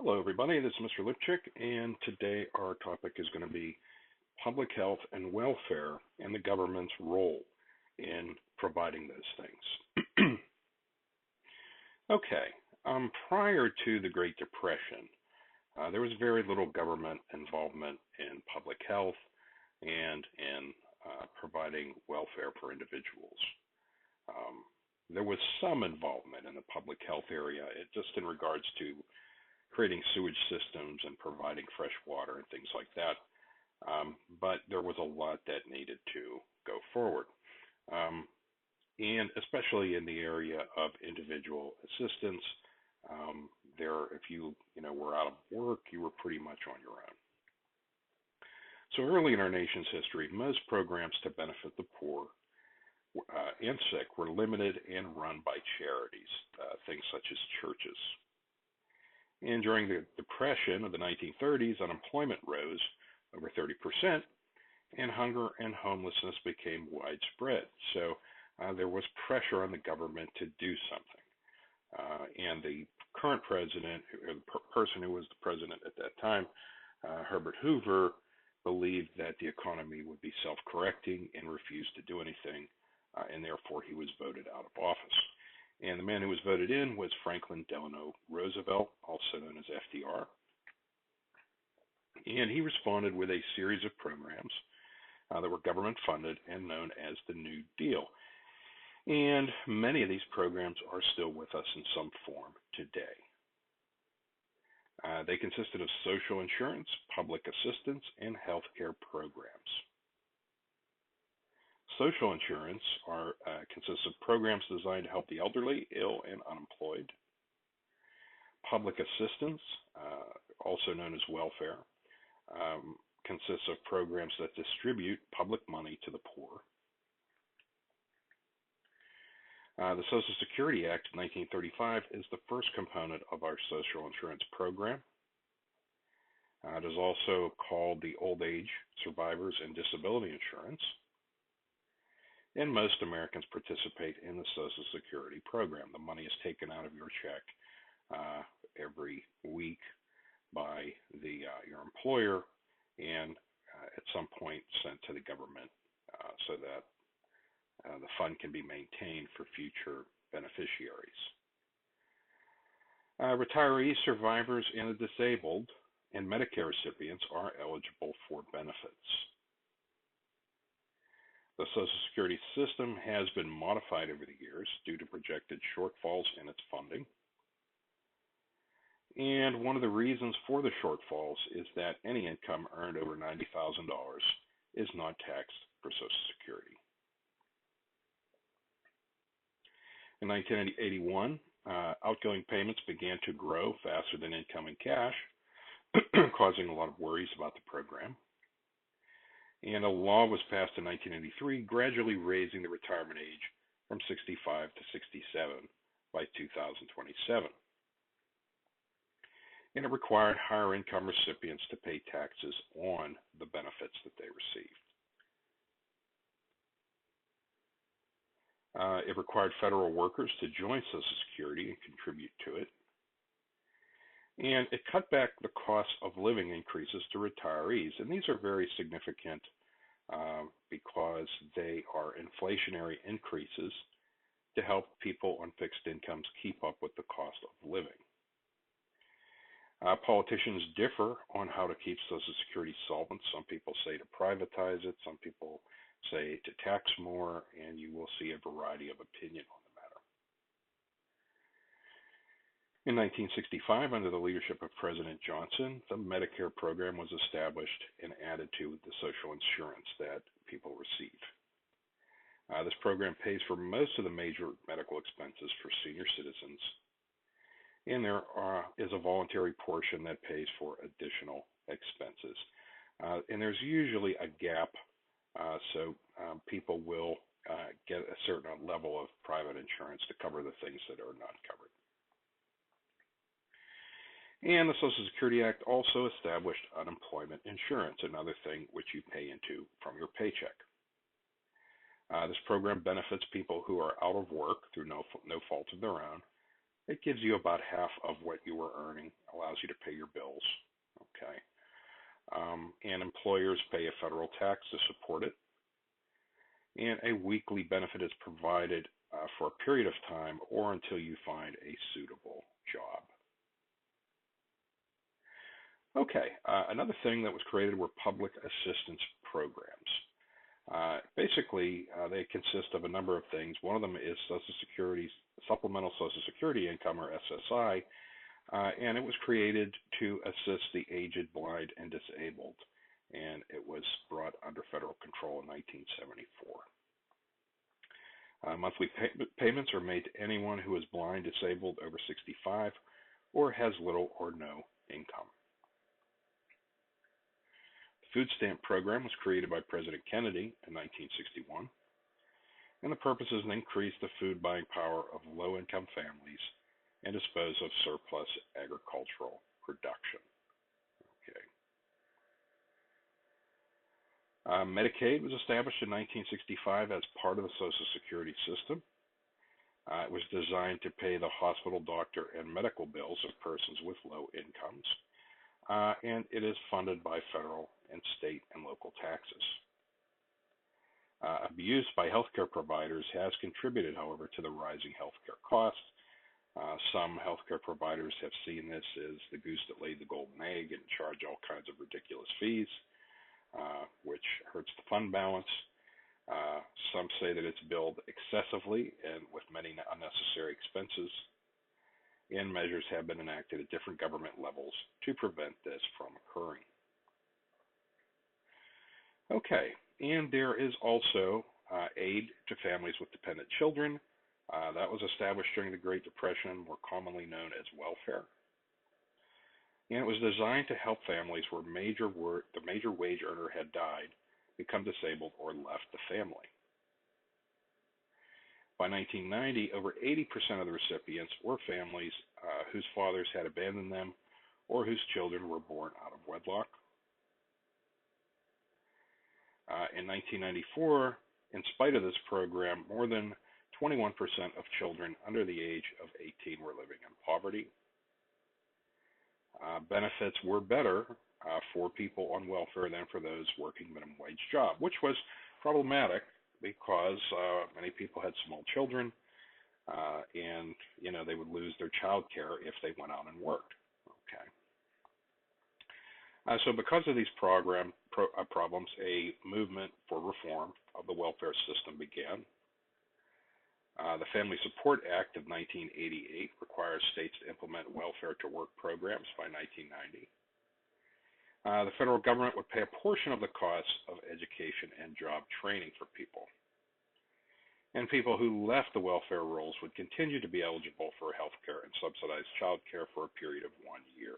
Hello, everybody. This is Mr. Lipchick, and today our topic is going to be public health and welfare and the government's role in providing those things. Okay, prior to the Great Depression, there was very little government involvement in public health and in providing welfare for individuals. There was some involvement in the public health area, just in regards to creating sewage systems and providing fresh water and things like that. But there was a lot that needed to go forward. And especially in the area of individual assistance, if you were out of work, you were pretty much on your own. So early in our nation's history, most programs to benefit the poor and sick were limited and run by charities, things such as churches. And during the Depression of the 1930s, unemployment rose over 30%, and hunger and homelessness became widespread. So there was pressure on the government to do something. And the current president, or the person who was the president at that time, Herbert Hoover, believed that the economy would be self-correcting and refused to do anything, and therefore he was voted out of office. And the man who was voted in was Franklin Delano Roosevelt, also known as FDR. And he responded with a series of programs that were government funded and known as the New Deal. And many of these programs are still with us in some form today. They consisted of social insurance, public assistance, and health care programs. Social insurance consists of programs designed to help the elderly, ill, and unemployed. Public assistance, also known as welfare, consists of programs that distribute public money to the poor. The Social Security Act of 1935 is the first component of our social insurance program. It is also called the Old Age, Survivors, and Disability Insurance. And most Americans participate in the Social Security program. The money is taken out of your check every week by your employer and at some point sent to the government so that the fund can be maintained for future beneficiaries. Retirees, survivors, and the disabled and Medicare recipients are eligible for benefits. The Social Security system has been modified over the years due to projected shortfalls in its funding. And one of the reasons for the shortfalls is that any income earned over $90,000 is not taxed for Social Security. In 1981, outgoing payments began to grow faster than incoming cash, causing a lot of worries about the program. And a law was passed in 1983, gradually raising the retirement age from 65 to 67 by 2027. And it required higher income recipients to pay taxes on the benefits that they received. It required federal workers to join Social Security and contribute to it. And it cut back the cost of living increases to retirees. And these are very significant because they are inflationary increases to help people on fixed incomes keep up with the cost of living. Politicians differ on how to keep Social Security solvent. Some people say to privatize it. Some people say to tax more, and you will see a variety of opinion on the matter. In 1965, under the leadership of President Johnson, the Medicare program was established and added to the social insurance that people receive. This program pays for most of the major medical expenses for senior citizens, and there is a voluntary portion that pays for additional expenses. And there's usually a gap, so people will get a certain level of private insurance to cover the things that are not covered. And the Social Security Act also established unemployment insurance, another thing which you pay into from your paycheck. This program benefits people who are out of work through no fault of their own, It gives you about half of what you were earning, allows you to pay your bills. Okay. And employers pay a federal tax to support it. And a weekly benefit is provided for a period of time or until you find a suitable job. Okay, another thing that was created were public assistance programs. Basically, they consist of a number of things. One of them is Social Security, Supplemental Social Security Income, or SSI, and it was created to assist the aged, blind, and disabled, and it was brought under federal control in 1974. Monthly payments are made to anyone who is blind, disabled, over 65, or has little or no income. The food stamp program was created by President Kennedy in 1961, and the purpose is to increase the food buying power of low-income families and dispose of surplus agricultural production. Okay. Medicaid was established in 1965 as part of the Social Security system. It was designed to pay the hospital, doctor, and medical bills of persons with low incomes, and it is funded by federal and state and local taxes. Abuse by healthcare providers has contributed, however, to the rising healthcare costs. Some healthcare providers have seen this as the goose that laid the golden egg and charge all kinds of ridiculous fees, which hurts the fund balance. Some say that it's billed excessively and with many unnecessary expenses, and measures have been enacted at different government levels to prevent this from occurring. Okay, and there is also aid to families with dependent children. That was established during the Great Depression, more commonly known as welfare. And it was designed to help families where the major wage earner had died, become disabled, or left the family. By 1990, over 80% of the recipients were families whose fathers had abandoned them or whose children were born out of wedlock. In 1994, in spite of this program, more than 21% of children under the age of 18 were living in poverty. Benefits were better for people on welfare than for those working minimum wage job, which was problematic because many people had small children, and they would lose their child care if they went out and worked. Okay. So because of these problems, a movement for reform of the welfare system began. The Family Support Act of 1988 requires states to implement welfare to work programs by 1990. The federal government would pay a portion of the costs of education and job training for people. And people who left the welfare rolls would continue to be eligible for health care and subsidized child care for a period of 1 year.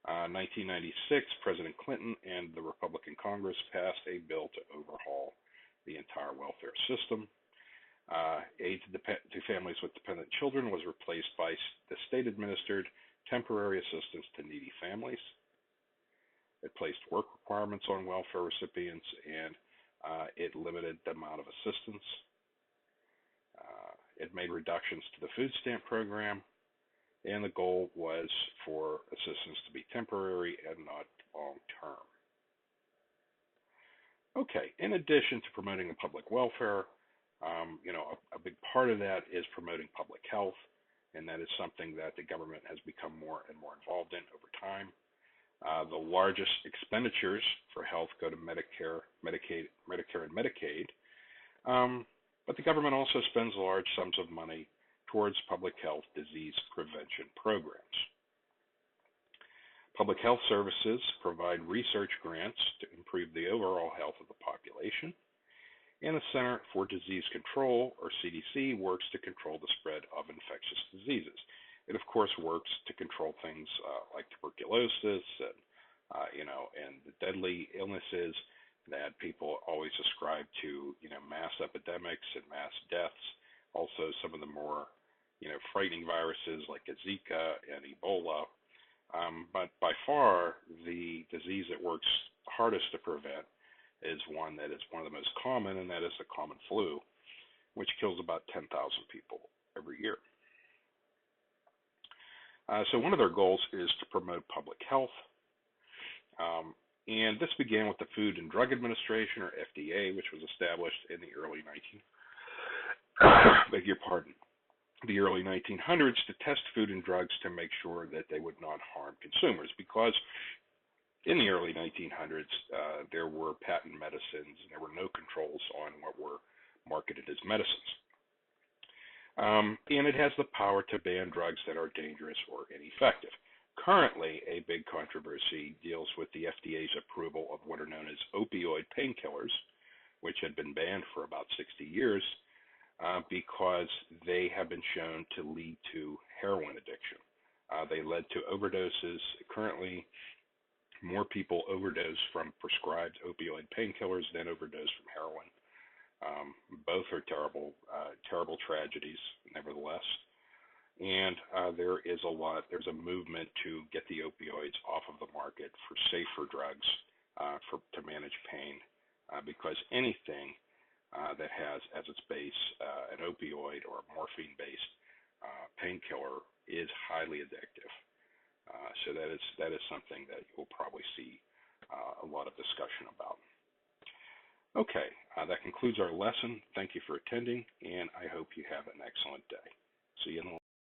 1996, President Clinton and the Republican Congress passed a bill to overhaul the entire welfare system. Aid to families with dependent children was replaced by the state-administered temporary assistance to needy families. It placed work requirements on welfare recipients, and it limited the amount of assistance. It made reductions to the food stamp program, and the goal was for assistance to be temporary and not long-term. Okay, in addition to promoting the public welfare, a big part of that is promoting public health, and that is something that the government has become more and more involved in over time. The largest expenditures for health go to Medicare, and Medicaid, but the government also spends large sums of money towards public health disease prevention programs. Public health services provide research grants to improve the overall health of the population, and the Center for Disease Control, or CDC, works to control the spread of infectious diseases. It, of course, works to control things like tuberculosis and the deadly illnesses that people always ascribe to, mass epidemics and mass deaths. Also, some of the more, frightening viruses like Zika and Ebola. But by far, the disease that works hardest to prevent is one that is one of the most common, and that is the common flu, which kills about 10,000 people every year. So one of their goals is to promote public health. And this began with the Food and Drug Administration, or FDA, which was established in the early beg your pardon, the early 1900s to test food and drugs to make sure that they would not harm consumers. Because in the early 1900s, there were patent medicines and there were no controls on what were marketed as medicines. And it has the power to ban drugs that are dangerous or ineffective. Currently, a big controversy deals with the FDA's approval of what are known as opioid painkillers, which had been banned for about 60 years because they have been shown to lead to heroin addiction. They led to overdoses. Currently, more people overdose from prescribed opioid painkillers than overdose from heroin. Both are terrible tragedies, nevertheless. And there's a movement to get the opioids off of the market for safer drugs to manage pain, because anything that has as its base an opioid or a morphine-based painkiller is highly addictive. So that is something that you'll probably see a lot of discussion about. Okay, that concludes our lesson. Thank you for attending, and I hope you have an excellent day. See you in the